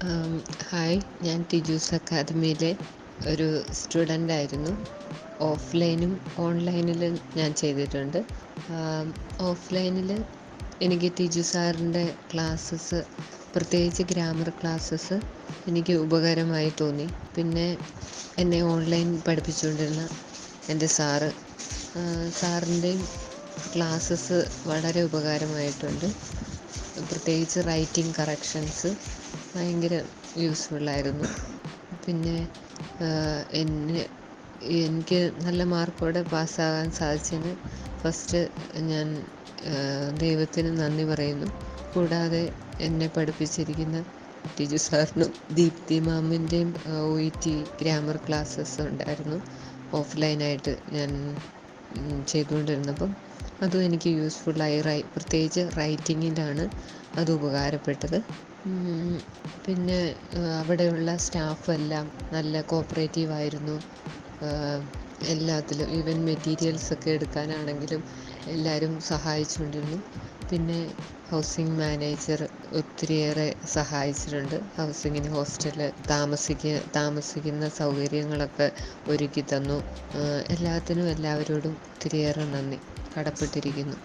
ആം, hi, ഞാൻ ടിജൂസ് അക്കാദമിയിലെ ഒരു student ആയിരുന്നു. ഓഫ്ലൈനും ഓൺലൈനിലും ഞാൻ ചെയ്തിട്ടുണ്ട്. ഓഫ്ലൈനിൽ എനിക്ക് ടിജു സാറിൻ്റെ ക്ലാസ്സസ്, പ്രത്യേകിച്ച് ഗ്രാമർ ക്ലാസ്സസ് എനിക്ക് ഉപകാരമായി തോന്നി. പിന്നെ എന്നെ ഓൺലൈൻ പഠിപ്പിച്ചുകൊണ്ടിരുന്ന എൻ്റെ സാറിൻ്റെയും ക്ലാസ്സസ് വളരെ ഉപകാരമായിട്ടുണ്ട്. പ്രത്യേകിച്ച് റൈറ്റിംഗ് കറക്ഷൻസ് ഭയങ്കര യൂസ്ഫുള്ളായിരുന്നു. പിന്നെ എനിക്ക് നല്ല മാർക്കോടെ പാസ്സാകാൻ സാധിച്ചതിന് ഫസ്റ്റ് ഞാൻ ദൈവത്തിന് നന്ദി പറയുന്നു. കൂടാതെ എന്നെ പഠിപ്പിച്ചിരിക്കുന്ന ടിജു സാറിനും ദീപ്തി മാമിൻ്റെയും OET ഗ്രാമർ ക്ലാസ്സസ് ഉണ്ടായിരുന്നു ഓഫ്ലൈനായിട്ട് ഞാൻ ചെയ്തുകൊണ്ടിരുന്നപ്പം. അതും എനിക്ക് യൂസ്ഫുള്ളായി. പ്രത്യേകിച്ച് റൈറ്റിങ്ങിലാണ് അത് ഉപകാരപ്പെട്ടത്. പിന്നെ അവിടെയുള്ള സ്റ്റാഫെല്ലാം നല്ല കോപ്പറേറ്റീവായിരുന്നു. എല്ലാത്തിലും ഈവൻ മെറ്റീരിയൽസൊക്കെ എടുക്കാനാണെങ്കിലും എല്ലാവരും സഹായിച്ചുകൊണ്ടിരുന്നു. പിന്നെ ഹൗസിംഗ് മാനേജർ ഒത്തിരിയേറെ സഹായിച്ചിട്ടുണ്ട്. ഹൗസിങ്ങിന് ഹോസ്റ്റലിൽ താമസിക്കുന്ന സൗകര്യങ്ങളൊക്കെ ഒരുക്കി തന്നു. എല്ലാത്തിനും എല്ലാവരോടും ഒത്തിരിയേറെ നന്ദി കടപ്പെട്ടിരിക്കുന്നു.